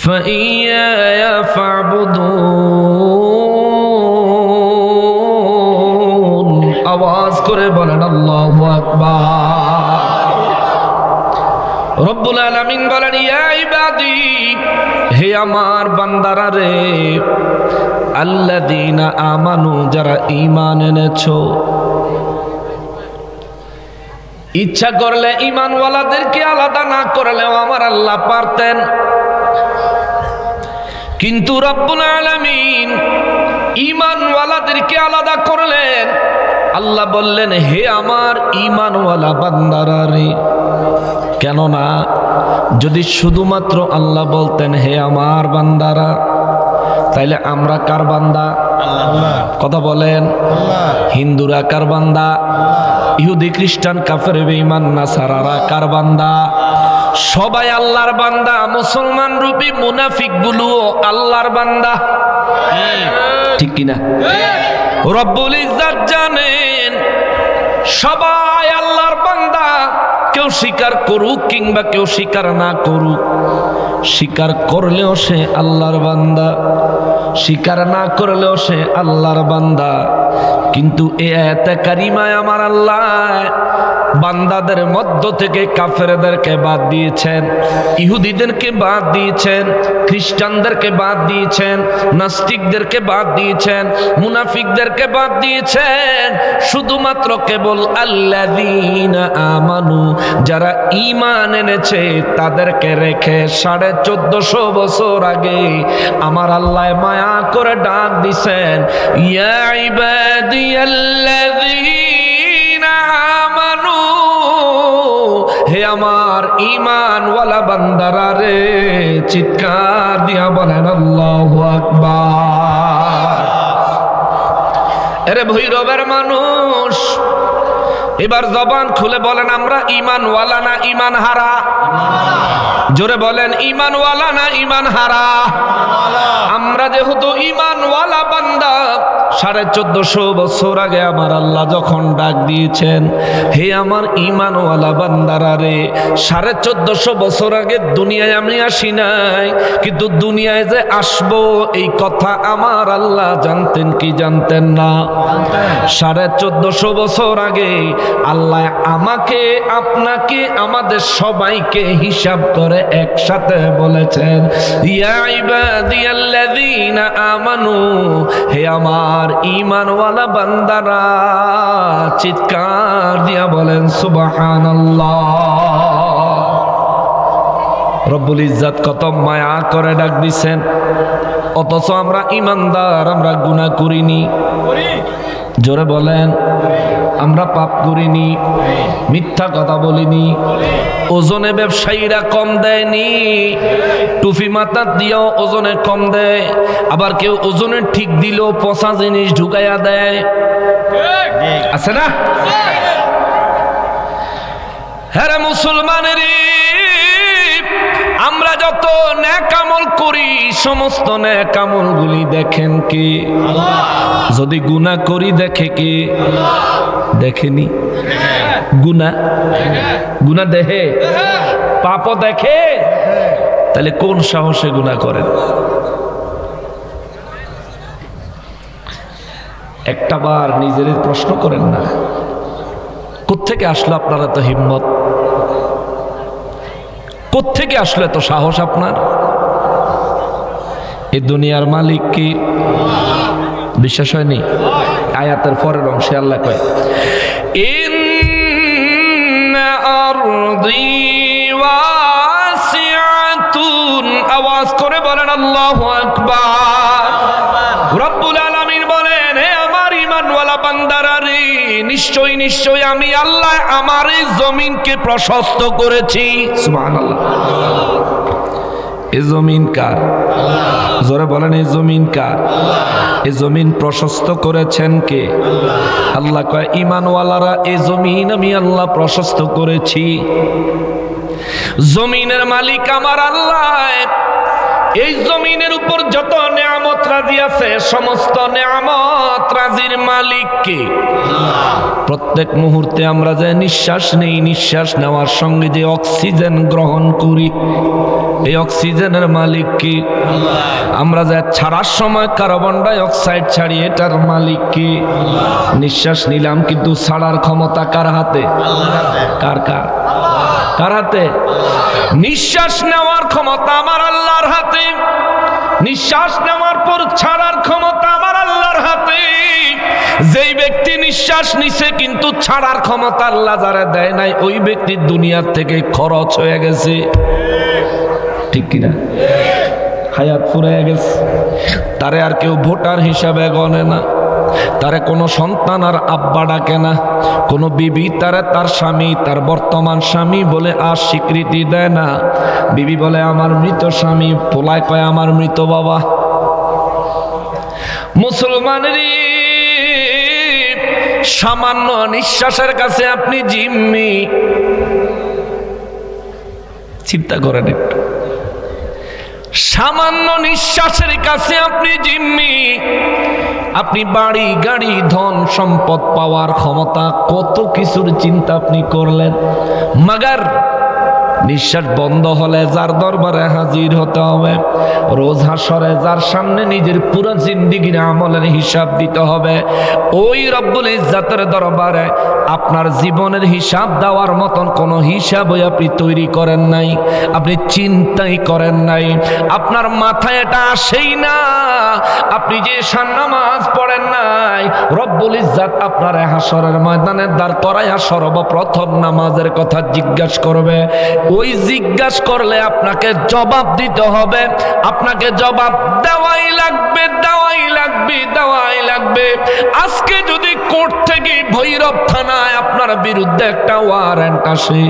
فإياي فاعبدون আওয়াজ করে বলেন আল্লাহু আকবার। রব্বুল আলামিন বলেন ইয়া ইবাদি, হে আমার বান্দারা রে, আল্লাযীনা আমানু, যারা ঈমান এনেছো। ইচ্ছা করলে ঈমানওয়ালাদেরকে আলাদা না করলেও আমার আল্লাহ পারতেন, কিন্তু রব্বুল আলামিন ঈমানওয়ালাদেরকে আলাদা করলেন। আল্লাহ বললেন হে আমার ঈমানওয়ালা বান্দারা রে। কেননা যদি শুধুমাত্র আল্লাহ বলতেন হে আমার বান্দারা, তাইলে আমরা কার বান্দা? কথা বলেন। হিন্দুরা কার বান্দা? ইহুদি খ্রিস্টান কাফের বেঈমান নাসারারা কার বান্দা? সবাই আল্লাহর বান্দা। মুসলমান রূপী মুনাফিক গুলোও আল্লাহর বান্দা, ঠিক কিনা? রব্বুল ইজ্জত জানেন সবাই আল্লাহর বান্দা, কেউ স্বীকার করুক কিংবা কেউ স্বীকার না করুক, স্বীকার করলেও সে আল্লাহর বান্দা, স্বীকার না করলেও সে আল্লাহর বান্দা। কিন্তু এই আয়াতে কারিমায় আমার আল্লাহ বান্দাদের মধ্য থেকে কাফেরদেরকে বাদ দিয়েছেন, ইহুদিদেরকে বাদ দিয়েছেন, খ্রিস্টানদেরকে বাদ দিয়েছেন, নাস্তিকদেরকে বাদ দিয়েছেন, মুনাফিকদেরকে বাদ দিয়েছেন। শুধুমাত্র কেবল আল্লাযীনা আমানু, যারা ঈমান এনেছে তাদেরকে রেখে 1450 বছর আগে আমার আল্লাহ মায়া করে ডাক দিছেন, ইয়া ইবাদিয়াল্লাযীনা আমানু, হে আমার ঈমানওয়ালা বান্দারা রে। চিৎকার দিয়া বলেন আল্লাহু আকবার। আরে ভৈরবের মানুষ, এবার জবান খুলে বলেন আমরা ঈমানওয়ালা না ঈমান হারা? জোরে বলেন ঈমানওয়ালা না ঈমান হারা? আমরা যেহেতু ঈমানওয়ালা বান্দা, 1450 বছর আগে আমার আল্লাহ যখন ডাক দিয়েছেন হে আমার ঈমানওয়ালা বান্দারা রে, 1450 বছর আগে দুনিয়ায় আমি আসি নাই, কিন্তু দুনিয়ায় যে আসবো এই কথা আমার আল্লাহ জানতেন কি জানতেন না? 1450 বছর আগে আল্লাহ আমাকে, আপনাকে, আমাদের সবাইকে হিসাব করে একসাথে বলেছেন ইয়া ইবাদিয়াল্লাযীনা আমানু, হে আমার ঈমানওয়ালা বান্দারা। চিৎকার দিয়া বলেন সুবহানাল্লাহ। রব্বুল ইজ্জত কত মায়া করে ডাক দিছেন, অথচ আমরা ঈমানদার, আমরা গুনাহ করিনি। জোরে বলেন, আমরা পাপ করিনি, মিথ্যা কথা বলিনি, ওজনে ব্যবসায়ীরা কম দেয়নি, টুপি মাথা দিয়েও ওজনে কম দেয়, আবার কেউ ওজনে ঠিক দিলেও পচা জিনিস ঢুকাইয়া দেয়, আছে না? হ্যাঁ মুসলমানের, আমরা যত নেক আমল করি সমস্ত নেক আমলগুলি দেখেন কে? যদি গুনাহ করি দেখে কে? দেখেনি। গুনাহ দেখে, পাপও দেখে, তাহলে কোন সাহসে গুনাহ করেন? একটা বার নিজের প্রশ্ন করেন না, কোত্থেকে আসলো আপনার এত হিম্মত? কোত্থেকে আসলো এত সাহস আপনার? এই দুনিয়ার মালিক কি? বিশ্বাস হয়নি? আয়াতের পরের অংশে আল্লাহ কয় ইন্না আরদি ওয়াসিআতুন, আওয়াজ করে বলেন আল্লাহু আকবার। রব্বুল আলামিন বলেন হে আমার ঈমানওয়ালা বান্দারা রে, নিশ্চয়ই নিশ্চয়ই আমি আল্লাহ আমার এই জমিনকে প্রশস্ত করেছি। সুবহানাল্লাহ। এই জমিন কার? জোরে বলেন এই জমিন কার? এই জমিন প্রশস্ত করেছেন কে? আল্লাহ কয় ঈমানওয়ালারা এই জমিন আমি আল্লাহ প্রশস্ত করেছি। জমিনের মালিক আমার আল্লাহ, এই জমিনের উপর যত নেয়ামত রাজি আছে সমস্ত নেয়ামত রাজির মালিক কে? প্রত্যেক মুহূর্তে আমরা যে নিঃশ্বাস নেই, নিঃশ্বাস নেওয়ার সঙ্গে যে অক্সিজেন গ্রহণ করি, এই অক্সিজেনের মালিক কে? আমরা যে ছাড়ার সময় কার্বন ডাই অক্সাইড ছাড়ি, এটার মালিক কে? নিঃশ্বাস নিলাম কিন্তু ছাড়ার ক্ষমতা কার হাতে? কার কার কার হাতে? নিঃশ্বাস নেওয়ার ক্ষমতা আমার আল্লাহর হাতে, নিঃশ্বাস নেওয়ার পর ছাড়ার ক্ষমতা আমার আল্লাহর হাতে। যেই ব্যক্তি নিঃশ্বাস নিছে কিন্তু ছাড়ার ক্ষমতা আল্লাহ যারা দেয় নাই, ওই ব্যক্তির দুনিয়ার থেকে খরচ হয়ে গেছে। ঠিক কিনা? হায়াত ফুরাইয়া গেছে। তারে আর কেউ ভোটার হিসাবে গণে না, তারে কোনো সন্তান আর আব্বা ডাকে না, কোনো বিবি তারে তার স্বামী, তার বর্তমান স্বামী বলে আর স্বীকৃতি দেয় না। বিবি বলে আমার মৃত স্বামী, পোলায় কয় আমার মৃত বাবা। মুসলমানের সামান্য নিঃশ্বাসের কাছে আপনি জিম্মি। চিন্তা করেন একটু, সামান্য নিঃশ্বাসের কাছে আপনি জিম্মি। আপনি বাড়ি গাড়ি ধন সম্পদ পাওয়ার ক্ষমতা, কত কিছুর চিন্তা আপনি করলেন, মাগার নিঃশ্বাস বন্ধ হলে যার দরবারে হাজির হতে হবে, রোজ হাসরে যার সামনে নিজের পুরো জিন্দেগির আমলের হিসাব দিতে হবে, ওই রব্বুল ইজ্জাতের দরবারে আপনার জীবনের হিসাব দেওয়ার মতন কোনো হিসাবই আপনি তৈরি করেন নাই, আপনি চিন্তাই করেন নাই, আপনার মাথায় এটা আসেই না। আপনি যে ঈশান নামাজ পড়েন নাই, রব্বুল ইজ্জাত আপনার হাসরের ময়দানে দাঁড় করাইয়া সর্বপ্রথম নামাজের কথা জিজ্ঞাসা করবে। ওই জিজ্ঞাসা করলে আপনাকে জবাব দিতে হবে, আপনাকে জবাব দেওয়াই লাগবে, দেওয়াই লাগবে, দেওয়াই লাগবে। আজকে যদি কোর্ট থেকে ভৈরব থানায় আপনার বিরুদ্ধে একটা ওয়ারেন্ট আসে,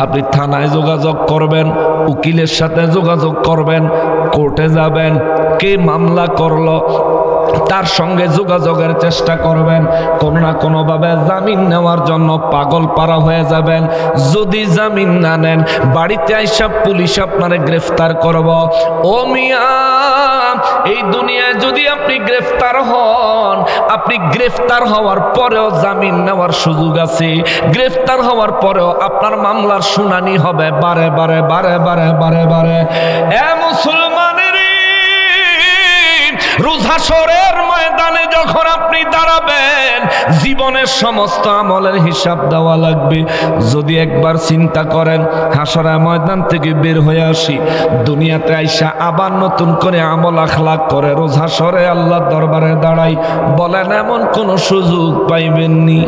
আপনি থানায় যোগাযোগ করবেন, উকিলের সাথে যোগাযোগ করবেন, কোর্টে যাবেন, কে মামলা করলো তার সঙ্গে যোগাযোগের চেষ্টা করবেন, কোনো না কোনোভাবে জামিন নেওয়ার জন্য পাগল পারা হয়ে যাবেন। যদি জামিন না নেন, বাড়িতে আইসা পুলিশ আপনারে গ্রেফতার করব। ও মিয়া, এই দুনিয়ায় যদি আপনি গ্রেফতার হন, আপনি গ্রেফতার হওয়ার পরেও জামিন নেওয়ার সুযোগ আছে, গ্রেফতার হওয়ার পরেও আপনার মামলার শুনানি হবে বারে বারে বারে বারে বারে বারে। এ মুসলমানের রোজ হাসরের ময়দানে যখন আপনি দাঁড়াবেন, জীবনের সমস্ত আমলের হিসাব দেওয়া লাগবে। যদি একবার চিন্তা করেন হাসরের ময়দান থেকে বের হয়ে আসি, দুনিয়াতে আইসা আবার নতুন করে আমল আখলাক করে রোজ হাসরে আল্লাহর দরবারে দাঁড়াই, বলেন এমন কোন সুযোগ পাইবেননি?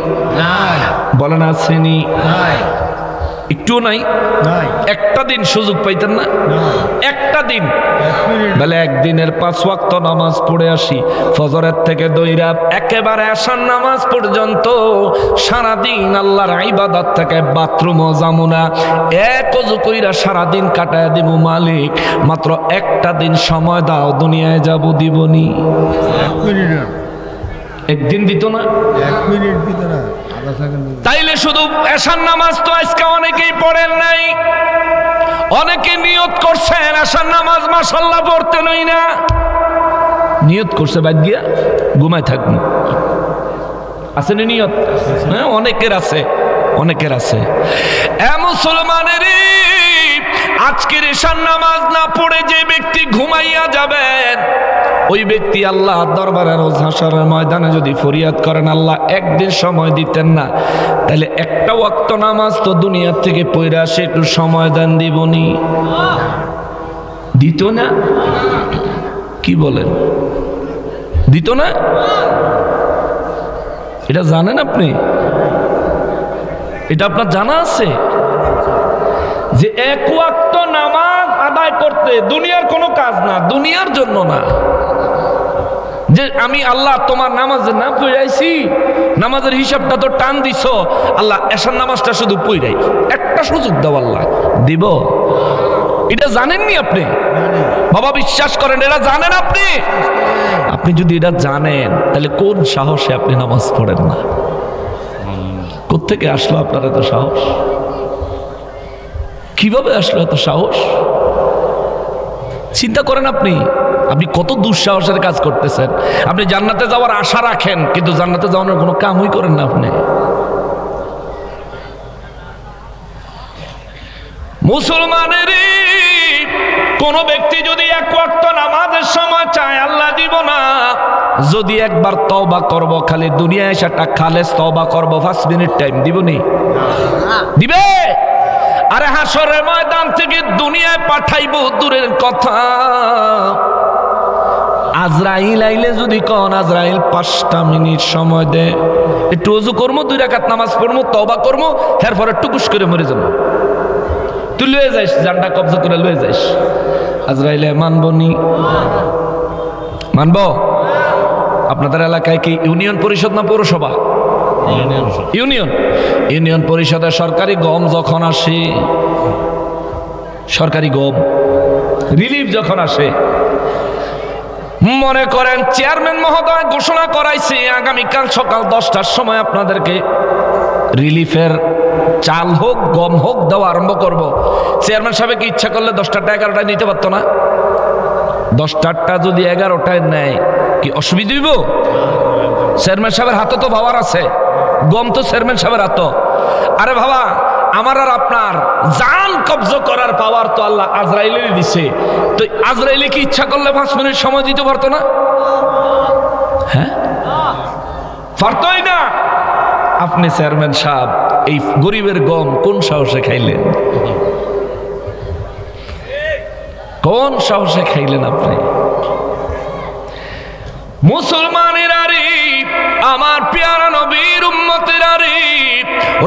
বলেন আসেনি? একটু নাই, একটা দিন সুযোগ পাইতেন না? একটা দিন বলে একদিনের 5 ওয়াক্ত নামাজ পড়ে আসি, ফজরের থেকে দইরা একেবারে আসার নামাজ পর্যন্ত সারাদিন আল্লাহর ইবাদত থেকে বাথরুমও যাবো না, এক ওযু কইরা সারাদিন কাটায় দিব। মালিক মাত্র একটা দিন সময় দাও, দুনিয়ায় যাব, দিবনি? একদিন দিত না, 1 মিনিট দিত না, আধা সেকেন্ড। তাইলে শুধু এশার নামাজ তো আজকে অনেকেই পড়েন নাই, অনেকে নিয়ত করছেন এশার নামাজ মাশাআল্লাহ পড়তে নই না, নিয়ত করছে বাদ গিয়া ঘুমায় থাকবো। আছে না নিয়ত? হ্যাঁ, অনেকের আছে, অনেকের আছে। এ মুসলমানের, আজকের এশার নামাজ না পড়ে যে ব্যক্তি ঘুমাইয়া যাবেন, ওই ব্যক্তি আল্লাহ দরবারে রোজ হাসরের ময়দানে যদি ফরিয়াদ করেন আল্লাহ একদিন সময় দিতেন না, তাহলে একটা ওয়াক্ত নামাজ তো দুনিয়ার থেকে পড়ে আসে, একটু সময় দেন, দিবনি? দিত না? কি বলেন, দিত না? এটা জানেন আপনি? এটা আপনার জানা আছে যে এক ওয়াক্ত নামাজ আদায় করতে দুনিয়ার কোনো কাজ না, দুনিয়ার জন্য না, যে আমি আল্লাহ তোমার নামাজের না পড়াইছি, নামাজের হিসাবটা তো টান দিছ, আল্লাহ এশার নামাজটা শুধু পড়াই, একটা সুযোগ দাও, আল্লাহ দিব? এটা জানেননি আপনি? বাবা বিশ্বাস করেন, এটা জানেন আপনি? আপনি যদি এটা জানেন তাহলে কোন সাহসে আপনি নামাজ পড়েন না? কোত্থেকে আসলো আপনার এত সাহস? কিভাবে আসলো এত সাহস? চিন্তা করেন আপনি আপনি কত দুঃসাহসের কাজ করতেছেন। আপনি জান্নাতে যাওয়ার আশা রাখেন, কিন্তু জান্নাতে যাওয়ার কোনো কামই করেন না আপনি। মুসলমানের কোন ব্যক্তি যদি এক ওয়াক্ত নামাজের সময় চায় আল্লাহ দিব না, যদি একবার তওবা করব, খালি দুনিয়ায় এসে একটা খালেস তওবা করব 5 মিনিট টাইম দিবনি? দিবে? আরে হাসরের ময়দান থেকে দুনিয়ায় পাঠাইবো দূরের কথা, আজরাইল আইলে যদি কোন আজরাইল 5টা মিনিট সময় দে, একটু ওযু করবো, 2 রাকাত নামাজ পড়বো, তওবা করবো, এরপরে টুকুস করে মরে যাবো, তুই লয়ে যাইস, জানটা কবজা করে লয়ে যাইস। আজরাইলে মানবনি? মানব? আপনাদের এলাকায় কি ইউনিয়ন পরিষদ না পৌরসভা? ইউনিয়ন পরিষদে সরকারি গম যখন আসে, সরকারি গম রিলিফ যখন আসে, মনে করেন চেয়ারম্যান মহোদয় ঘোষণা করাইছে আগামীকাল সকাল 10টার সময় আপনাদেরকে রিলিফের চাল হোক গম হোক দেওয়া আরম্ভ করব। চেয়ারম্যান সাহেবকে ইচ্ছা করলে 10টা 11টায় নিতে পারতো না? 10টা যদি 11টায় নেয় কি অসুবিধা হইব? চেয়ারম্যান সাহেবের হাতে তো পাওয়ার আছে, গম তো চেয়ারম্যান সাহেবের হাতে। আরে বাবা, আমার আর আপনার জান কবজা করার পাওয়ার তো আল্লাহ আজরাইলেরই দিছে। তো আজরাইলে কি ইচ্ছা করলে 5 মিনিট সময় দিতে পারতো না? হ্যাঁ, পারতোই না। আপনি চেয়ারম্যান সাহেব এই গরিবের গম কোন সাহসে খাইলেন? কোন সাহসে খাইলেন আপনি? মুসলমানের আরে, আমার পেয়ারা নবীর উম্মতের আরে,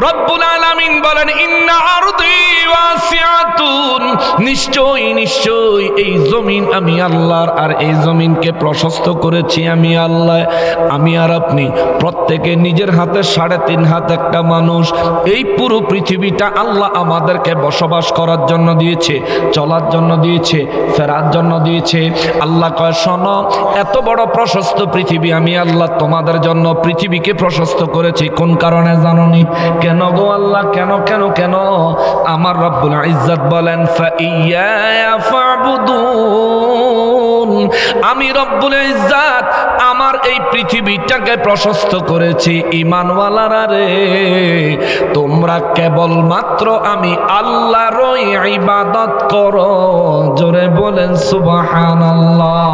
রব্বুল আলামিন বলেন ইন্না আরদি ওয়াসিআতুন, নিশ্চয়ই নিশ্চয়ই এই জমিন আমি আল্লাহর, আর এই জমিনকে প্রশস্ত করেছি আমি আল্লাহ। আমি আর আপনি প্রত্যেকে নিজের হাতে 3.5 হাত একটা মানুষ। এই পুরো পৃথিবীটা আল্লাহ আমাদেরকে বসবাস করার জন্য দিয়েছে, চলার জন্য দিয়েছে, ফেরার জন্য দিয়েছে। আল্লাহ কয় শোনো, এত বড় প্রশস্ত পৃথিবী আমি আল্লাহ তোমাদের জন্য পৃথিবীকে প্রশস্ত করেছি। কোন কারণে জানোনি? কেন গো আল্লাহ, কেন কেন কেন? আমার রব্বুল ইজ্জত বলেন ফাইয়া ফাবুদুন, আমি রব্বুল ইজ্জত আমার এই পৃথিবীটাকে প্রশস্ত করেছি ঈমানওয়ালারা রে, তোমরা কেবল মাত্র আমি আল্লাহরই ইবাদত করো। জোরে বলেন সুবহানাল্লাহ।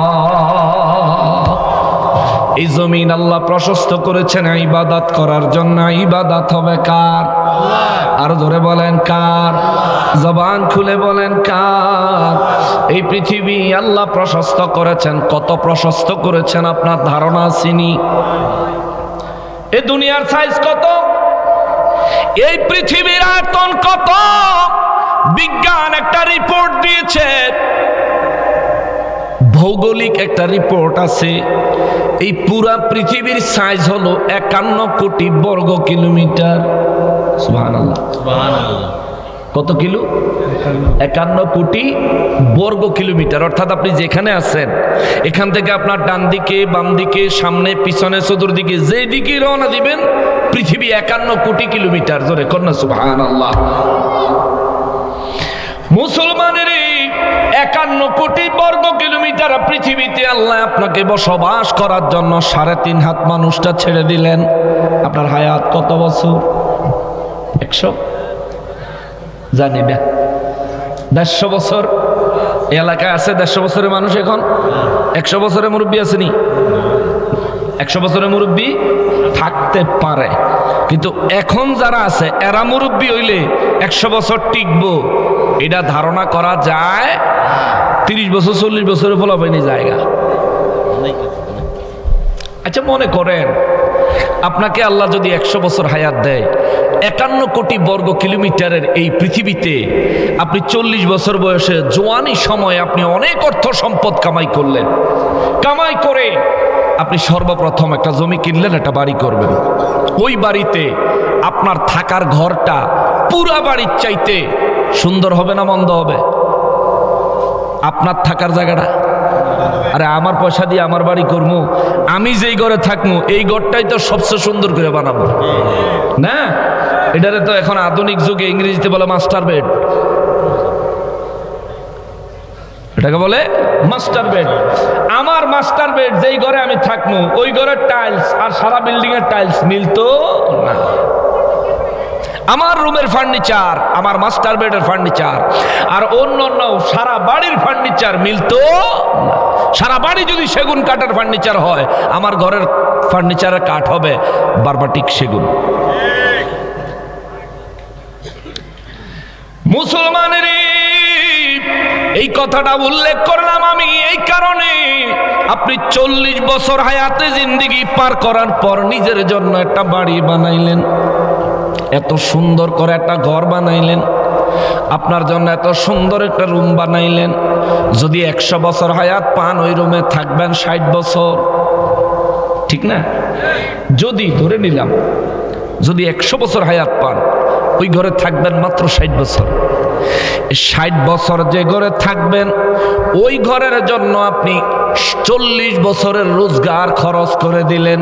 এই জমিন আল্লাহ প্রশস্ত করেছেন ইবাদত করার জন্য। ইবাদত হবে কার? আর জোরে বলেন কার? জবান খুলে বলেন কার? এই পৃথিবী আল্লাহ প্রশস্ত করেছেন। কত প্রশস্ত করেছেন আপনার ধারণা আছেনি? এই দুনিয়ার সাইজ কত? এই পৃথিবীর আয়তন কত? বিজ্ঞান একটা রিপোর্ট দিয়েছে, ভৌগোলিক একটা রিপোর্ট আছে। এই পুরা পৃথিবীর সাইজ হলো 51 কোটি বর্গ কিলোমিটার। সুবহানাল্লাহ, সুবহানাল্লাহ। কত কিলো? 51 কোটি বর্গ কিলোমিটার। অর্থাৎ আপনি যেখানে আছেন এখান থেকে আপনার ডান দিকে, বাম দিকে, সামনে, পিছনে, চতুর্দিকে যে দিকে রওনা দিবেন, পৃথিবী 51 কোটি কিলোমিটার। জোরে কন্যা সুবহানাল্লাহ। মুসলমানের 51 কোটি বর্গ কিলোমিটার পৃথিবীতে আল্লাহ আপনাকে বসবাস করার জন্য 3.5 হাত মানুষটা ছেড়ে দিলেন। আপনার হায়াত কত বছর? 100? জানি না, 150 বছর। এলাকায় আছে 150 বছরের মানুষ এখন? 100 বছরের মুরব্বী আসেনি? 100 বছরের মুরব্বী থাকতে পারে, কিন্তু এখন যারা আছে এরা মুরব্বী হইলে 100 বছর টিকবো এটা ধারণা করা যায়? 30 বছর 40 বছরের ফলাফলই জায়গা। আচ্ছা মনে করেন আপনাকে আল্লাহ যদি 100 বছর হায়াত দেয়, 51 কোটি বর্গ কিলোমিটারের এই পৃথিবীতে আপনি 40 বছর বয়সে জোয়ানি সময় আপনি অনেক অর্থ সম্পদ কামাই করলেন। কামাই করে আপনি সর্বপ্রথম একটা জমি কিনলেন, একটা বাড়ি করবেন। ওই বাড়িতে আপনার থাকার ঘরটা পুরা বাড়ির চাইতে সুন্দর হবে না মন্দ হবে? আপনার থাকার জায়গাটা, আরে আমার পয়সা দিয়ে আমার বাড়ি করবো, আমি যেই ঘরে থাকবো এই ঘরটাই তো সবচেয়ে সুন্দর করে বানাবো না? এটারে তো এখন আধুনিক যুগে ইংরেজিতে বলে মাস্টার বেড। এটাকে বলে মাস্টার বেড। আমার মাস্টার বেড যেই ঘরে আমি থাকবো ওই ঘরের টাইলস আর সারা বিল্ডিং এর টাইলস মিলতো না। আমার রুমের ফার্নিচার, আমার মাস্টার বেডের ফার্নিচার আর অন্য অন্য সারা বাড়ির ফার্নিচার মিলতো না। সারা বাড়ি যদি সেগুন কাঠের ফার্নিচার হয়, আমার ঘরের ফার্নিচারের কাঠ হবে বারবাটিক সেগুন। মুসলমানের এই কথাটা উল্লেখ করলাম আমি এই কারণে, আপনি 40 বছর হায়াতে জিন্দেগি পার করার পর নিজের জন্য একটা বাড়ি বানাইলেন, এত সুন্দর করে একটা ঘর বানাইলেন, আপনার জন্য এত সুন্দর একটা রুম বানাইলেন। যদি 100 বছর হায়াত পান ওই রুমে থাকবেন 60 বছর, ঠিক না? যদি ধরে নিলাম যদি 100 বছর হায়াত পান ওই ঘরে থাকবেন মাত্র 60 বছর। 60 বছর যে ঘরে থাকবেন ওই ঘরের জন্য আপনি 40 বছরের রোজগার খরচ করে দিলেন।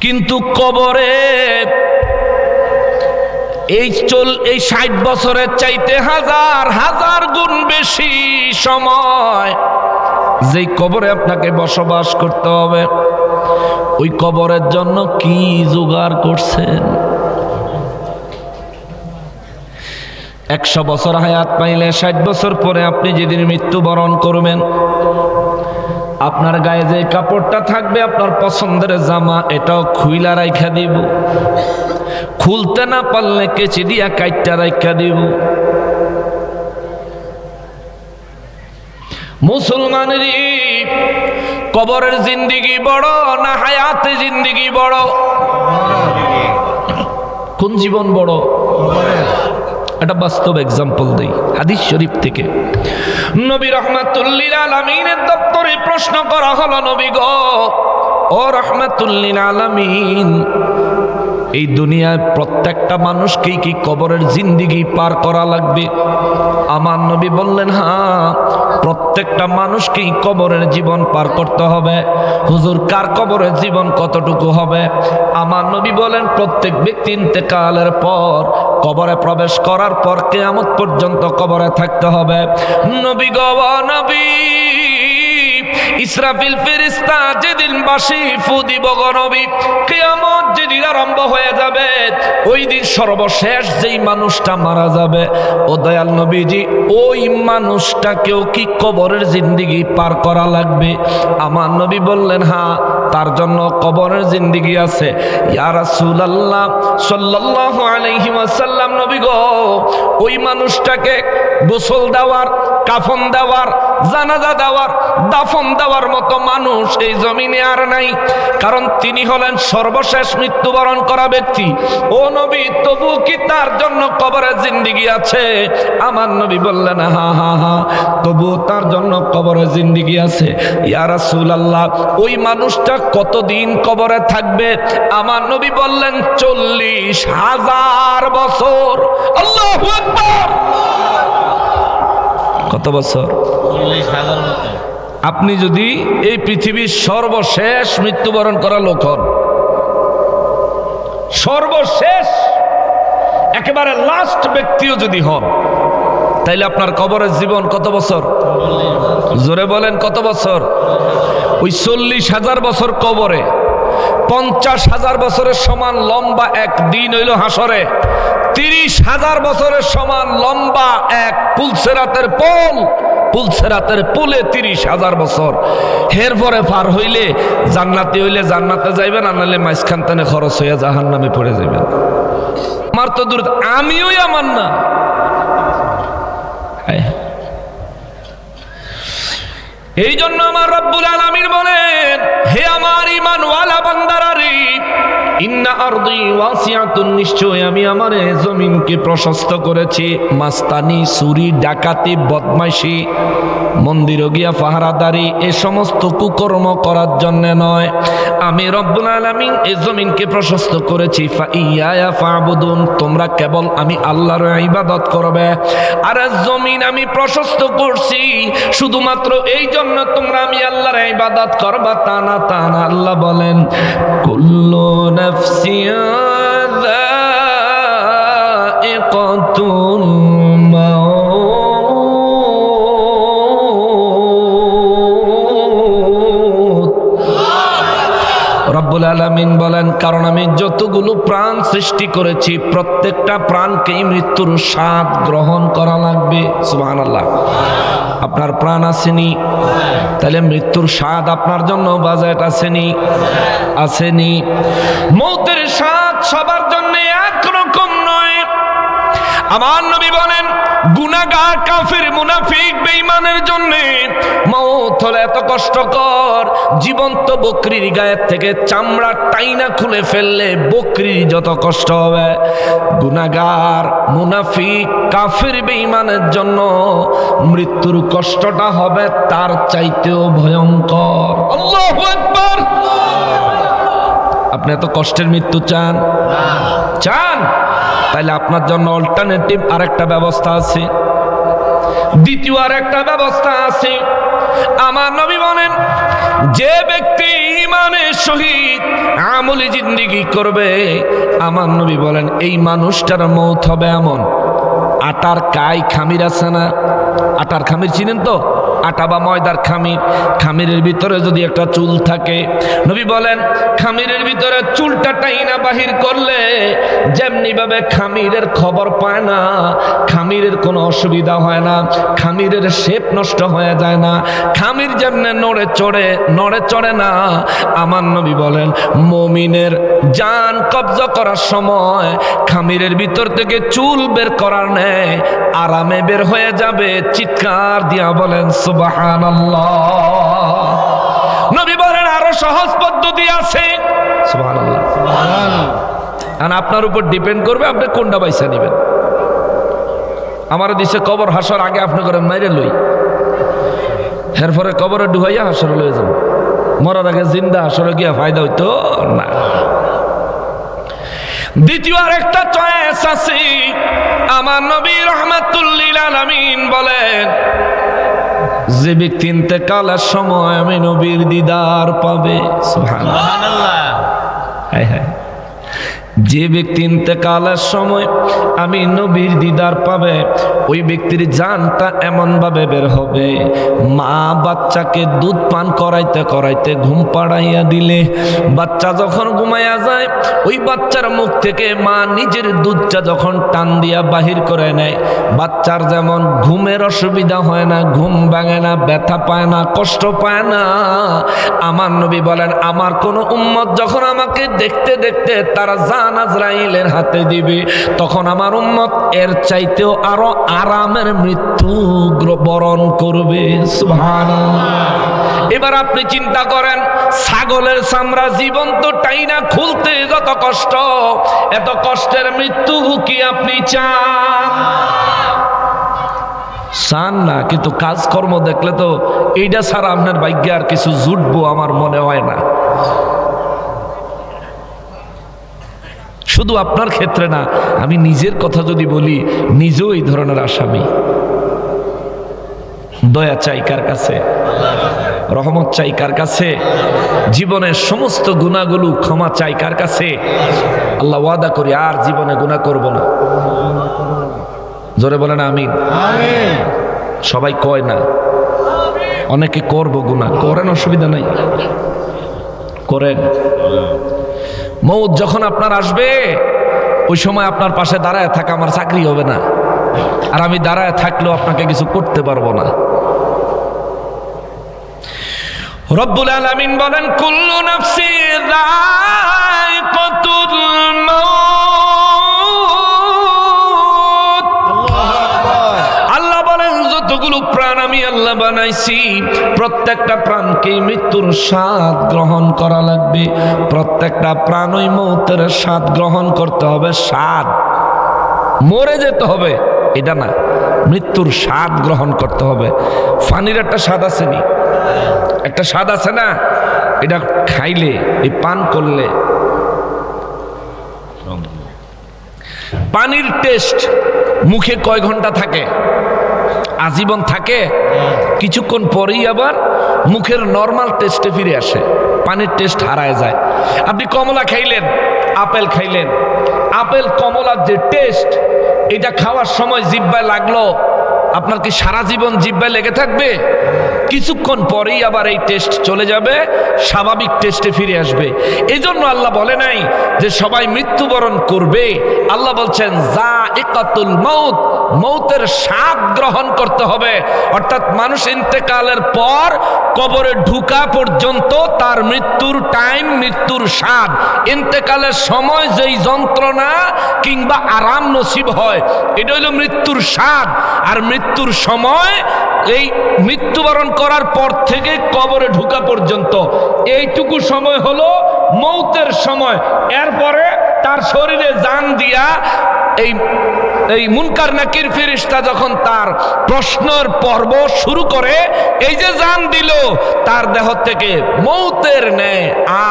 কিন্তু কবরে এই 60 বছরের চাইতে হাজার হাজার গুণ বেশি সময় যেই কবরে আপনাকে বসবাস করতে হবে, ওই কবরের জন্য কি জোগাড় করছেন? 100 বছর হায়াত পাইলে 60 বছর পরে আপনি যেদিন মৃত্যুবরণ করবেন, আপনার গায়ে যে কাপড়টা থাকবে আপনার পছন্দের জামা, এটাও খুইলা রাইখা দিব, খুলতে না পারলে কেচি দিয়া কাইটটা রাইখা দিব। মুসলমানের কবরের জিন্দেগি বড় না হায়াতে জিন্দেগি বড়? কোন জীবন বড়? একটা বাস্তব এক্সাম্পল দেই হাদিস শরীফ থেকে। নবী রাহমাতুল লিল আলামিনের দপ্তরে প্রশ্ন করা হলো, নবী গো, ও রাহমাতুল লিল আলামিন, এই দুনিয়ায় প্রত্যেকটা মানুষকেই কি কবরের জিন্দেগি পার করা লাগবে? আমার নবী বললেন, হ্যাঁ, প্রত্যেকটা মানুষকেই কবরের জীবন পার করতে হবে। হুজুর, কার কবরের জীবন কতটুকু হবে? আমার নবী বলেন, প্রত্যেক ব্যক্তি ইন্তেকালের পর, কবরে প্রবেশ করার পর কিয়ামত পর্যন্ত কবরে থাকতে হবে। নবী গো নবী, ইসরাফিল ফেরেশতা যেদিন বাঁশি ফু দিব গো নবী, কিয়ামত যেদিন আরম্ভ হয়ে যাবে, ওই দিন সর্বশেষ যেই মানুষটা মারা যাবে, ও দয়াল নবীজি, ওই মানুষটাকেও কি কবরের জিন্দেগি পার করা লাগবে? আমার নবী বললেন, হ্যাঁ, তার জন্য কবরের জিন্দেগি আছে। ইয়া রাসূলুল্লাহ সাল্লাল্লাহু আলাইহি ওয়াসাল্লাম, নবী গো, ওই মানুষটাকে গোসল দেওয়ার, কাফন দেওয়ার, জানাজা দেওয়ার, দাফন দেওয়ার মতো মানুষ এই জমিনে আর নাই, কারণ তিনি হলেন সর্বশেষ মৃত্যুবরণ করা ব্যক্তি। ও নবী, তবু কি তার জন্য কবরের জিন্দেগি আছে? আমার নবী বললেন, হা হা হা, তবু তার জন্য কবরের জিন্দেগি আছে। ইয়া রাসূলুল্লাহ, ওই মানুষটা কতদিন কবরে থাকবে? আমার নবী বললেন, 40,000 বছর। আল্লাহু আকবার! কত বছর? 40,000 মতো। আপনি যদি এই পৃথিবীর সর্বশেষ মৃত্যুবরণ করা লোক হন, সর্বশেষ একেবারে লাস্ট ব্যক্তিও যদি হন, তাইলে আপনার কবরের জীবন কত বছর? জোরে বলেন, কত বছর? ওই 40,000 বছর কবরে, 50,000 বছরের সমান লম্বা এক দিন হইল হাসরে, 30,000 বছরের সমান লম্বা এক পুলসেরাতের পোল, পুলসেরাতের পুলে 30,000 বছর। এরপরে পার হইলে জান্নাতি হইলে জান্নাতে যাইবেন, আর নাহলে মাঝখান থেকে খরচ হইয়া জাহান্নামে পড়ে যাবেন। আমার তো দূর, আমিও আমার না। এই জন্য আমার রব্বুল আলামিন বলেন, হে আমার ঈমানওয়ালা বান্দারা রে, ইন্না আরদি ওয়াসিআতুন, নিশ্চয় আমি আমার জমিনকে প্রশস্ত করেছি। মাস্তানি, চুরি, ডাকাতি, বদমাইশি, মন্দিরে গিয়া পাহারাদারি, এ সমস্ত কুকর্ম করার জন্য নয়। আমি রব্বুল আলামিন এই জমিনকে প্রশস্ত করেছি ফাইয়া ফাবুদুন, তোমরা কেবল আমি আল্লাহর ইবাদত করবে। আর জমিন আমি প্রশস্ত করছি শুধুমাত্র এই জন্য তোমরা আমি আল্লাহর ইবাদত করবা, তা না, তা না। আল্লাহ বলেন, কুল্লু নাফসিন যায়িকাতুল রব্বুল আলামিন বলেন, কারণ আমি যতগুলো প্রাণ সৃষ্টি করেছি প্রত্যেকটা প্রাণকেই মৃত্যুর স্বাদ গ্রহণ করা লাগবে। সুবহানাল্লাহ। আপনার প্রাণ আসেনি, তাহলে মৃত্যুর স্বাদ আপনার জন্য বাজেট আসেনি, আসেনি। মৌতের স্বাদ সবার জন্য একরকম নয়। আমার নবী বলেন, গুনাহগার, কাফির, মুনাফিক, বেঈমানের জন্য মওত হলে এত কষ্টকর, জীবন্ত বকরির গায়ের থেকে চামড়া টাইনা খুলে ফেললে বকরির যত কষ্ট হবে, গুনাহগার, মুনাফিক, কাফির, বেঈমানের জন্য মৃত্যুর কষ্টটা হবে তার চাইতেও ভয়ঙ্কর। আল্লাহু আকবার। আপনি এত কষ্টের মৃত্যু চান? চান? তাইলে আপনার জন্য অল্টারনেটিভ আরেকটা ব্যবস্থা আছে, দ্বিতীয় আরেকটা ব্যবস্থা আছে। আমার নবী বলেন, যে ব্যক্তি ঈমানের সহিত আমলি জিন্দেগি করবে, আমার নবী বলেন এই মানুষটার মৌত হবে এমন, আটার কাই খামির আছে না, আটার খামির চিনেন তো? আটা বা ময়দার খামির, খামিরের ভিতরে যদি একটা চুল থাকে, নবী বলেন খামিরের ভিতরে চুলটা টাইনা বাহির করলে যেমনি ভাবে খামিরের খবর পায় না, খামিরের কোনো অসুবিধা হয় না, খামিরের শেপ নষ্ট হয়ে যায় না, খামির যেমনে নড়ে চড়ে না, আমার নবী বলেন মুমিনের জান কবজা করার সময় খামিরের ভিতর থেকে চুল বের করার নেই আরামে বের হয়ে যাবে। চিৎকার দিয়া বলেন সুবহানাল্লাহ। নবী বলেন আরো সহজ পদ্ধতি আছে। সুবহানাল্লাহ। আর আপনার উপর ডিপেন্ড করবে আপনি কোনটা বাইসা নেবেন। আমার দিছে কবর হাসর আগে আপনি করে মাইরে লই, এরপরে কবরে ডুবাইয়া হাসরে লয়ে যান, মরার আগে জিন্দা হাসরে গিয়া ফায়দা হইতো না। দ্বিতীয় আরেকটা চয়েস আছে। আমার নবী রাহমাতুল লিল আলামিন বলেন, যে ব্যক্তি ইন্তেকালের সময় আমি নবীর দিদার পাবে, সুবহানাল্লাহ, হায় হায়, যে ব্যক্তি ইন্তেকালের সময় আমি নবীর দিদার পাবে, ওই ব্যক্তির জানটা এমন ভাবে বের হবে, মা বাচ্চাকে দুধ পান করাইতে করাইতে ঘুম পাড়াইয়া দিলে বাচ্চা যখন ঘুমাইয়া যায়, ওই বাচ্চার মুখ থেকে মা নিজের দুধটা যখন টান দিয়া বাহির করে নেয়, বাচ্চার যেমন ঘুমের অসুবিধা হয় না, ঘুম ভাঙে না, ব্যথা পায় না, কষ্ট পায় না, আমার নবী বলেন আমার কোন উম্মত যখন আমাকে দেখতে দেখতে তারা জান আজরাইলের হাতে দিবে, তখন আমার উম্মত এর চাইতেও আরো আরামের মৃত্যু বরণ করবে। সুবহানাল্লাহ। এবার আপনি চিন্তা করেন, ছাগলের চামড়া জীবন্ত টাইনা খুলতে যত কষ্ট, এত কষ্টের মৃত্যু কি আপনি চান? চান না, কিন্তু কাজকর্ম দেখলে তো এইটা ছাড়া আপনার ভাগ্যে আর কিছু জুটবো আমার মনে হয় না। শুধু আপনার ক্ষেত্রে না, আমি নিজের কথা যদি বলি, নিজেও এই ধরনের আসামি। দয়া চাই কার কাছে? রহমত চাই কার কাছে? জীবনের সমস্ত গুনাহগুলো ক্ষমা চাই কার কাছে? আল্লাহ ওয়াদা করি আর জীবনে গুনাহ করব না। জোরে বলেন আমিন। সবাই কয় না, অনেকে করব গুনাহ, করেন, অসুবিধা নাই, করেন। মৌত যখন আপনার আসবে, ওই সময় আপনার পাশে দাঁড়ায় থাকা আমার চাকরি হবে না, আর আমি দাঁড়ায় থাকলেও আপনাকে কিছু করতে পারবো না। রব্বুল আলামিন বলেন, কুল্লু নাফসি যায়িকাতুল মাউত। আল্লাহ বলেন যতগুলো প্রাণ আমি আল্লাহ বানাইছি, প্রত্যেকটা প্রাণকে মৃত্যুর স্বাদ গ্রহণ করা লাগবে। প্রত্যেকটা প্রাণ ওই মৌতের স্বাদ গ্রহণ করতে হবে। স্বাদ, মরে যেতে হবে এটা না, মৃত্যুর স্বাদ গ্রহণ করতে হবে। পানির একটা স্বাদ আছে নি? একটা স্বাদ আছে না? এটা খাইলে, এই পান করলে, পানির টেস্ট মুখে কয় ঘন্টা থাকে? আজীবন থাকে? কিছুক্ষণ পরেই আবার মুখের নরমাল টেস্টে ফিরে আসে, পানির টেস্ট হারায় যায়। আপনি কমলা খাইলেন, আপেল খাইলেন, আপেল কমলার যে টেস্ট, এটা খাওয়ার সময় জিহ্বায় লাগলো, আপনার কি সারা জীবন জিহ্বায় লেগে থাকবে? কিছুক্ষণ পরেই আবার এই টেস্ট চলে যাবে, স্বাভাবিক টেস্টে ফিরে আসবে। এই জন্য আল্লাহ বলে নাই যে সবাই মৃত্যুবরণ করবে। আল্লাহ বলছেন যায়েকাতুল মউত, মৌতের স্বাদ গ্রহণ করতে হবে। অর্থাৎ মানুষ ইন্তেকালের পর কবরে ঢুকা পর্যন্ত তার মৃত্যুর টাইম, মৃত্যুর স্বাদ, ইন্তেকালের সময় যেই যন্ত্রণা কিংবা আরাম নসিব হয়, এটা হলো মৃত্যুর স্বাদ। আর মৃত্যুর সময়, এই মৃত্যুবরণ করার পর থেকে কবরে ঢুকা পর্যন্ত এইটুকু সময় হলো মৌতের সময়। এরপরে তার শরীরে জান দিয়া এই মুনকার নাকির ফেরেশতা যখন তার প্রশ্নের পর্ব শুরু করে, এই যে জান দিল, তার দেহ থেকে মৌতের ন্যায়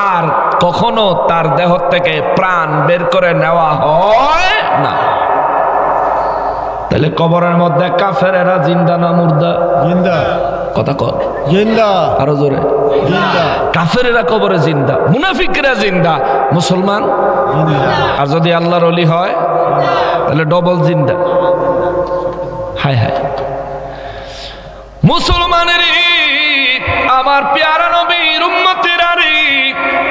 আর কখনো তার দেহ থেকে প্রাণ বের করে নেওয়া হয় না। তাহলে কবরের মধ্যে কাফেরেরা জিন্দা না মুর্দা? জিন্দা। কথা কর, জিন্দা। আরো জোরে। জিন্দা। কাফেরেরা কবরে জিন্দা, মুনাফিকরা জিন্দা, মুসলমান জিন্দা। আর যদি আল্লাহর ওলি হয় তাহলে ডবল জিন্দা। হায় হায় মুসলমানের আমার পেয়ারা নবীর উম্মতেরা রে,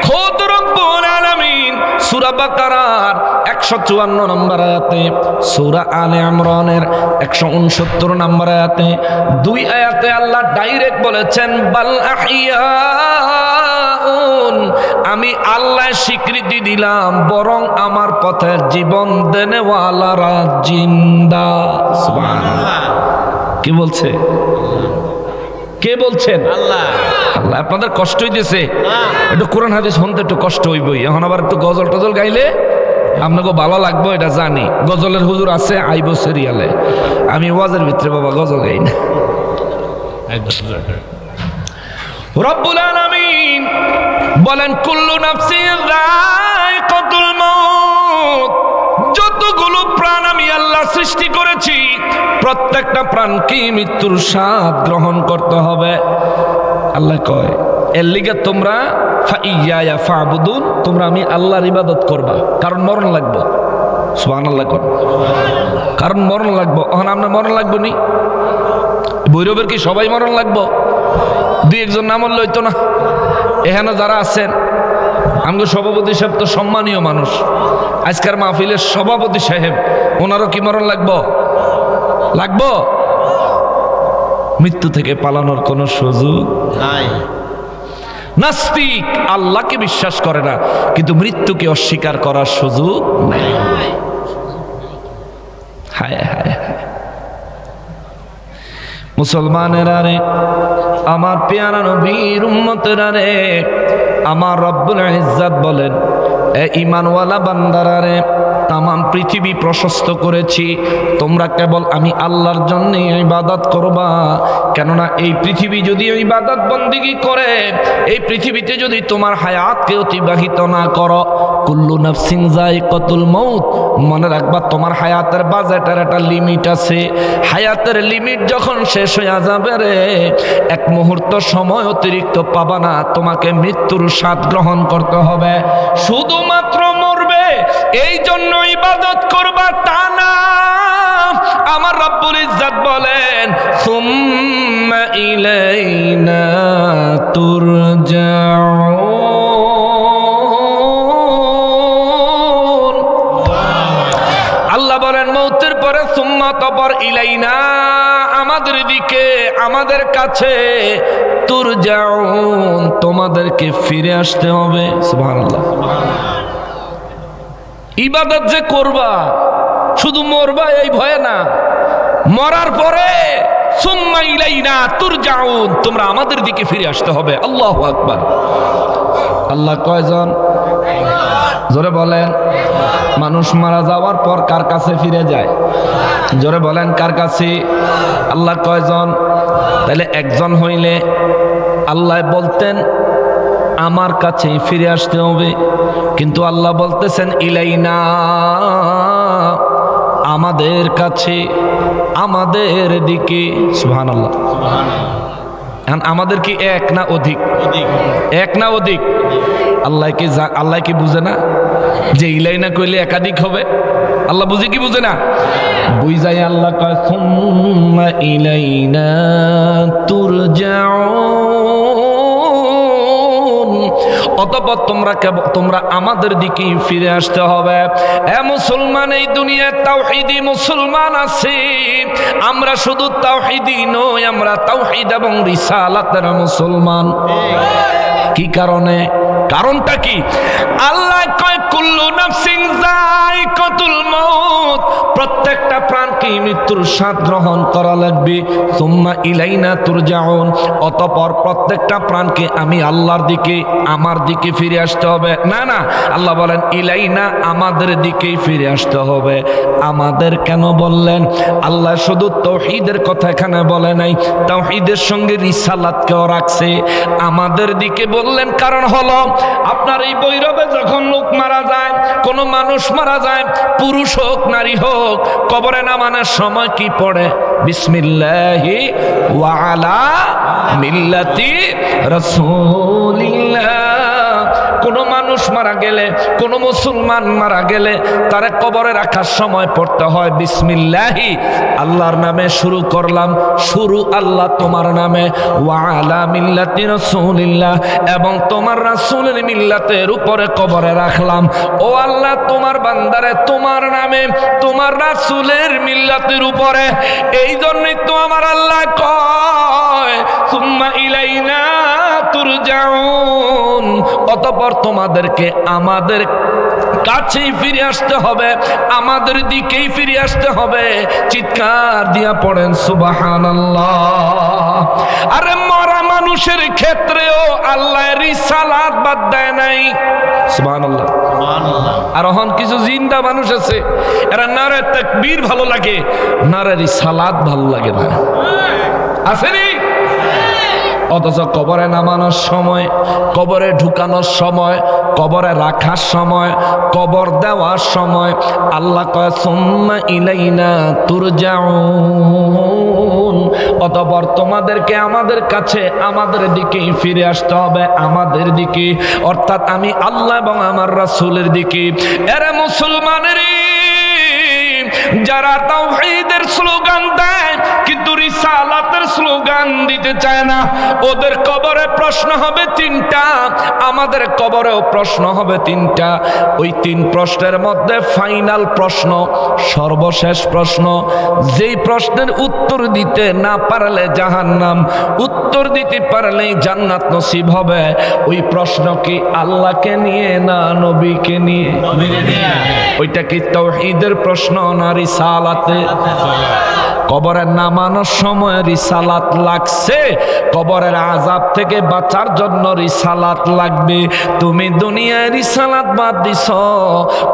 খোদ রব্বুল আলামিন সূরা বাকারার 154 নম্বর আয়াতে, সূরা আলে ইমরানের 169 নম্বর আয়াতে, দুই আয়াতে আল্লাহ ডাইরেক্ট বলেছেন বাল আহিয়াউন, আমি আল্লাহ স্বীকৃতি দিলাম বরং আমার পথে জীবন দেনেওয়ালারা জিন্দা। সুবহানাল্লাহ। কি বলছে? কে বলছেন? আল্লাহ। আল্লাহ। আপনাদের কষ্ট হইতেছে, একটু কোরআন হাদিস শুনতে একটু কষ্ট হইবই। এখন আবার একটু গজল টজল গাইলে আপনাকে ভালো লাগবে, এটা জানি। গজলের হুজুর আছে, আইব সিরিয়ালে। আমি ওয়াজের ভিতরে বাবা গজল গাই না। রব্বুল আলামিন বলেন কুল্লু নাফসিন যায়কাতুল মাউত, যতগুলো প্রাণ আমি আল্লাহ সৃষ্টি করেছি প্রত্যেকটা প্রাণকে মৃত্যুর স্বাদ গ্রহণ করতে হবে। আল্লাহ কয় এর লিগে তোমরা ফাইয়া ফাবুদুন, তোমরা আমি আল্লাহর ইবাদত করবা, কারণ মরণ লাগবে। সুবহানাল্লাহ কর, কারণ মরণ লাগবে। এখন আপনার মরণ লাগবে নি? ভৈরবের কি সবাই মরণ লাগবো? দুই একজন নাম লইতো না? এখানে যারা আছেন, আমগো সভাপতি সাহেব তো সম্মানীয় মানুষ, আজকের মাহফিলের সভাপতি সাহেব, ওনারও কি মরণ লাগবো? লাগবো। মৃত্যু থেকে পালানোর কোনো সুযোগ নাই। নাস্তিক আল্লাহকে বিশ্বাস করে না, কিন্তু মৃত্যুকে অস্বীকার করার সুযোগ নাই। হায় হায় হায় মুসলমানেরা রে, আমার পেয়ারা নবীর উম্মতেরা রে, আমার রব্বুল ইজ্জত বলেন এ ঈমানওয়ালা বান্দারা রে, তাম পৃথিবী প্রশস্ত করেছি, তোমরা কেবল আমি আল্লাহর জন্য ইবাদত করবা। কেননা এই পৃথিবী যদি ইবাদত বন্দেগী করে, এই পৃথিবীতে যদি তোমার হায়াতকে অতিবাহিত না করো, কুল্লু নাফসিন যায়কাতুল মাউত, মনে রাখবা তোমার হায়াতের বাজেটের একটা লিমিট আছে। হায়াতের লিমিট যখন শেষ হয়ে যাবে রে, এক মুহূর্ত সময় অতিরিক্ত পাবা না, তোমাকে মৃত্যুর স্বাদ গ্রহণ করতে হবে। শুধুমাত্র মরবে এই জন্য ইবাদত করবা তা না। আমার রব্বুল ইজ্জত বলেন সুম্মা ইলাইনা তুরজাউন। আল্লাহ বলেন মৌতের পরে সুম্মা তপর ইলাইনা, আমাদের দিকে, আমাদের কাছে, তুরজাউন, তোমাদেরকে ফিরে আসতে হবে। সুবহানাল্লাহ। ইবাদত যে করবা, শুধু মরবা এই ভয়ে না, মরার পরে সুম্মা ইলাইনা তুরজাউন, তোমরা আমাদের দিকে ফিরে আসতে হবে। আল্লাহু আকবার। আল্লাহ কয়জন? জোরে বলেন। মানুষ মারা যাওয়ার পর কার কাছে ফিরে যায়? জোরে বলেন, কার কাছে? আল্লাহ কয়জন? তাহলে একজন হইলে আল্লাহ বলতেন আমার কাছে ফিরে আসতে হবে, কিন্তু আল্লাহ বলতেছেন ইলাইনা, আমাদের কাছে, আমাদের দিকে। সুবহানাল্লাহ। এখন আমাদের কি এক না অধিক? এক না অধিক? আল্লাহ কি বুঝে না যে ইলাইনা কইলে একাধিক হবে? আল্লাহ বুঝে কি বুঝে না? বুঝাই আল্লাহ কয় সুম্মা ইলাইনা তুরজাউন, অতঃপর তোমরা আমাদের দিকেই ফিরে আসতে হবে। এ মুসলমান, এই দুনিয়ায় তাওহীদি মুসলমান আছে। আমরা শুধু তাওহীদি নই, আমরা তাওহীদ এবং রিসালাতের মুসলমান। কি কারণে? কারণটা কি? আল্লাহ কয় কুল্লু নাফসিন যায়িকাতুল মাউত, প্রত্যেকটা প্রাণকে মৃত্যুর স্বাদ গ্রহণ করা লাগবে। সুম্মা ইলাইনা তুরজাউন, অতঃপর প্রত্যেকটা প্রাণকে আমি আল্লাহর দিকে, আমার দিকে ফিরে আসতে হবে। না না, আল্লাহ বলেন ইলাইনা, আমাদের দিকেই ফিরে আসতে হবে। আমাদের কেন বললেন? আল্লাহ শুধু তাওহীদের কথা এখানে বলে নাই, তাওহীদের সঙ্গে রিসালাতকেও রাখছে। আমাদের দিকে বললেন কারণ হলো, আপনার এই ভৈরবে যখন লোক মারা যায়, কোন মানুষ মারা যায়, পুরুষ হোক নারী হোক, কবরে নামানোর সময় কি পড়ে? বিসমিল্লাহি ওয়া আলা মিল্লাতি রাসূলিল্লাহ। কোন মানুষ মারা গেলে, কোন মুসলমান মারা গেলে তারে কবরে রাখার সময় পড়তে হয় বিসমিল্লাহি, আল্লাহর নামে শুরু করলাম, শুরু আল্লাহ তোমার নামে, ওয়া আলা মিল্লাতি রাসূলিল্লাহ, এবং তোমার রাসূলের মিল্লাতের উপরে কবরে রাখলাম। ও আল্লাহ, তোমার বান্দারে তোমার নামে, তোমার রাসূলের মিল্লাতের উপরে। এই জন্যই তো আমার আল্লাহ কয় সুম্মা ইলাইনা তুরজাউন, অতঃপর তোমাদেরকে আমাদের কাছেই ফিরে আসতে হবে, আমাদের দিকেই ফিরে আসতে হবে। চিৎকার দিয়া পড়েন সুবহানাল্লাহ। আরে মরা মানুষের ক্ষেত্রেও আল্লাহ রিসালাত বাদ দেয় নাই। সুবহানাল্লাহ। আর এখন কিছু জিন্দা মানুষ আছে, এরা নারে তাকবীর ভালো লাগে, নারে রিসালাত ভালো লাগে না, আসেনি? অথচ কবরে নামানোর সময়, কবরে ঢুকানোর সময়, কবরে রাখার সময়, কবর দেওয়ার সময় আল্লাহ কয় সুম্মা ইলাইনা তুরজাউন, অতঃপর তোমাদেরকে আমাদের কাছে, আমাদের দিকেই ফিরে আসতে হবে, আমাদের দিকে, অর্থাৎ আমি আল্লাহ এবং আমার রাসূলের দিকে। এরে মুসলমানের, যারা তাওহীদের স্লোগান দেয় কিন্তু রিসালাতের স্লোগান দিতে চায় না, ওদের কবরে প্রশ্ন হবে তিনটা, আমাদের কবরেও প্রশ্ন হবে তিনটা। ওই তিন প্রশ্নের মধ্যে ফাইনাল প্রশ্ন, সর্বশেষ প্রশ্ন, যেই প্রশ্নের উত্তর দিতে না পারলে জাহান্নাম, উত্তর দিতে পারলেই জান্নাত নসিব হবে। ওই প্রশ্ন কি আল্লাহকে নিয়ে না নবীকে নিয়ে? ওইটা কি তাওহীদের প্রশ্ন না রিসালাতে? কবরের নামানোর সময় রিসালাত লাগছে, কবরের আযাব থেকে বাঁচার জন্য রিসালাত লাগবে। তুমি দুনিয়ায় রিসালাত বাদ দিছ,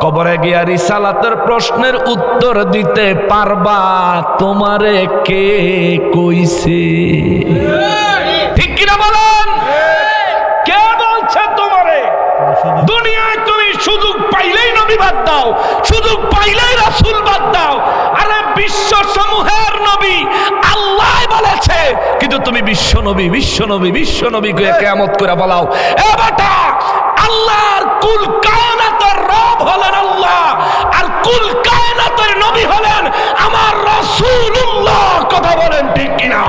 কবরে গিয়া রিসালাতের প্রশ্নের উত্তর দিতে পারবা? তোমারে কে কইছে? ঠিক কিনা বলেন? কে বলছে তোমারে? দুনিয়ায় তুমি সুযোগ পাইলেই নবী বাদ দাও, সুযোগ পাইলেই রাসূল বাদ দাও। আরে বিশ্ব সমূহের নবী আল্লাহ বলেছে, কিন্তু তুমি বিশ্ব নবী, বিশ্ব নবী, বিশ্ব নবী কে কিয়ামত করে বলাও। এ বেটা, আল্লাহর কুল কায়নাতের রব হলেন আল্লাহ, আর কুল কায়নাতের নবী হলেন আমার রাসূলুল্লাহ। কথা বলেন ঠিক কিনা?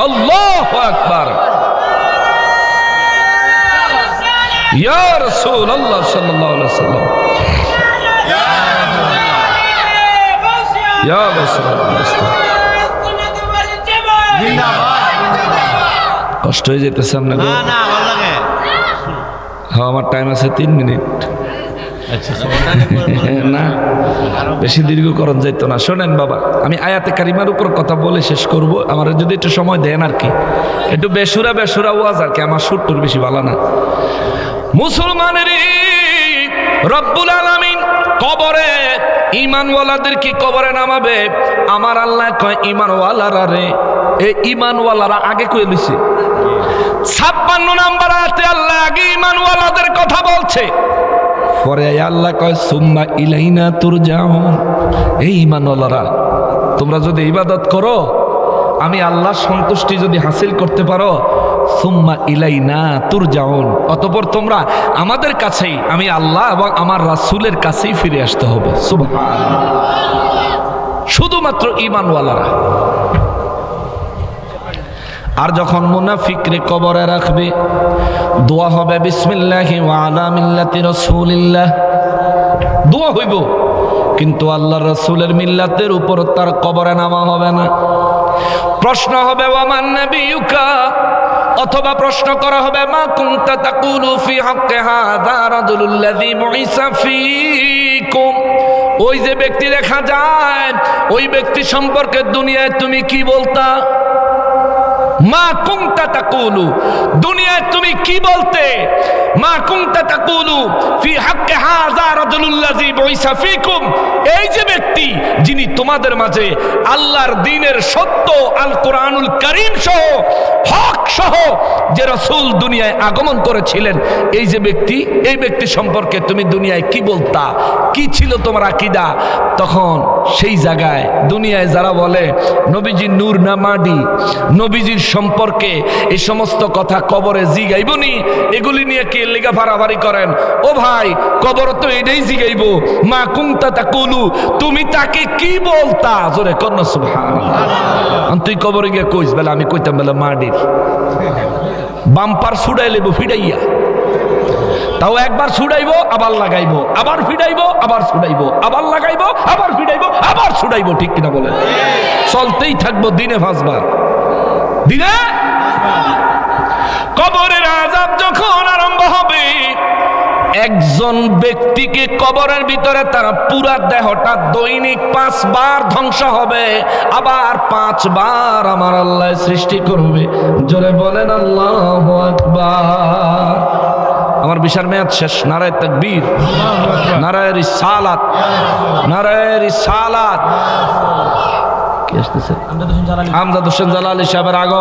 আল্লাহু আকবার। ইয়া রাসূলুল্লাহ সাল্লাল্লাহু আলাইহি ওয়াসাল্লাম, ইয়া রাসূলুল্লাহ। কষ্ট হয়ে যেতেছে আপনার? না না, ভালো লাগে। হ্যাঁ, আমার টাইম আছে 3 মিনিট। না, বেশি দীর্ঘকরণ যাইতো না। শোনেন বাবা, আমি আয়াতে কারিমার উপর কথা বলে শেষ করব। আমার যদি একটু সময় দেন আর কি, একটু বেসুরা বেসুরা ওয়াজ আর কি, আমার সুরটুর বেশি ভালো না। মুসলমানের রব্বুল আলামিন কবরে ঈমানওয়ালাদেরকে কবরে নামাবে। আমার আল্লাহ কয় ঈমানওয়ালারা রে, এই ঈমানওয়ালারা আগে কই লইছে। 56 নাম্বার আয়াতে আল্লাহ আগে ঈমানওয়ালাদের কথা বলছে, পরে আল্লাহ কয় সুম্মা ইলাইনা তুরজাউন। এই ঈমানওয়ালারা, তোমরা যদি ইবাদত করো আমি আল্লাহর সন্তুষ্টি যদি হাসিল করতে পারো, সুম্মা ইলাইনা তুরজাউন, অতঃপর তোমরা আমাদের কাছেই, আমি আল্লাহ এবং আমার রাসূলের কাছেই ফিরে আসতে হবে। সুবহানাল্লাহ। শুধুমাত্র ঈমানওয়ালারা। আর যখন মুনাফিকরে কবরে রাখবে, দোয়া হবে বিসমিল্লাহি ওয়া আলা মিল্লাতি রাসূলিল্লাহ, দোয়া হইব, কিন্তু আল্লাহর রাসূলের মিল্লাতের উপর তার কবরে নামা হবে না। প্রশ্ন হবে ওয়া মান নাবিয়ুকা, অথবা প্রশ্ন করা হবে মা কুনতা তাকুলু ফি হাক্কি হাযা রাজুলুল্লাযী বুইসা ফীকুম, ওই যে ব্যক্তি দেখা যায়, ওই ব্যক্তি সম্পর্কে দুনিয়ায় তুমি কি বলতা? মা কুনতা তাকুলু, দুনিয়ায় তুমি কি বলতে? মা কুনতা তাকুলু ফি হাক্কি হাযা রাজুলুল্লাযী বুইসা ফীকুম, এই যে ব্যক্তি যিনি তোমাদের মাঝে আল্লাহর দ্বীনের সত্য আল কোরআনুল কারীম সহ হক সহ যে রাসূল দুনিয়ায় আগমন করেছিলেন, এই যে ব্যক্তি, এই ব্যক্তি সম্পর্কে তুমি দুনিয়ায় কি বলতা? কি ছিল তোমার আকীদা? তখন সেই জায়গায় দুনিয়ায় যারা বলে নবীজি নূর না মাটি, নবীজির সম্পর্কে এই সমস্ত কথা কবরে জিগাইবনি, এগুলি নিয়ে কে লেগা ফারাফারি করেন? ও ভাই, কবর তো এটাই জিগাইব, মা কুনতা তাকুলু, তুমি তাকে কি বলতা? জোরে কর না সুবহানাল্লাহ। তুই কবরে গিয়ে কইস, বেলা আমি কইতাম বেলা মাটির বাম্পার ছুড়াই লেব ফিডাইয়া, তাও একবার ছুড়াইবো আবার লাগাইবো, আবার ফিডাইবো আবার ছুড়াইবো, আবার লাগাইবো আবার ফিডাইবো আবার ছুড়াইবো, ঠিক কিনা বলেন? চলতেই থাকবো দিনে 5 বার, দিনে। কবরের আযাব যখন আরম্ভ হবে, একজন ব্যক্তিকে কবরের ভিতরে তার পুরা দেহটা দৈনিক 5 বার ধ্বংস হবে, আবার 5 বার আমার আল্লাহ সৃষ্টি করবে। জোরে বলেন আল্লাহু আকবার। আমার বিশাল মেয়াদ শেষ। নারায়ে তাকবীর, নারায়ে রিসালাত, নারায়ে রিসালাত। কি আসতেছে? আমজাদ হোসেন জালালী সাহেবের আগমন।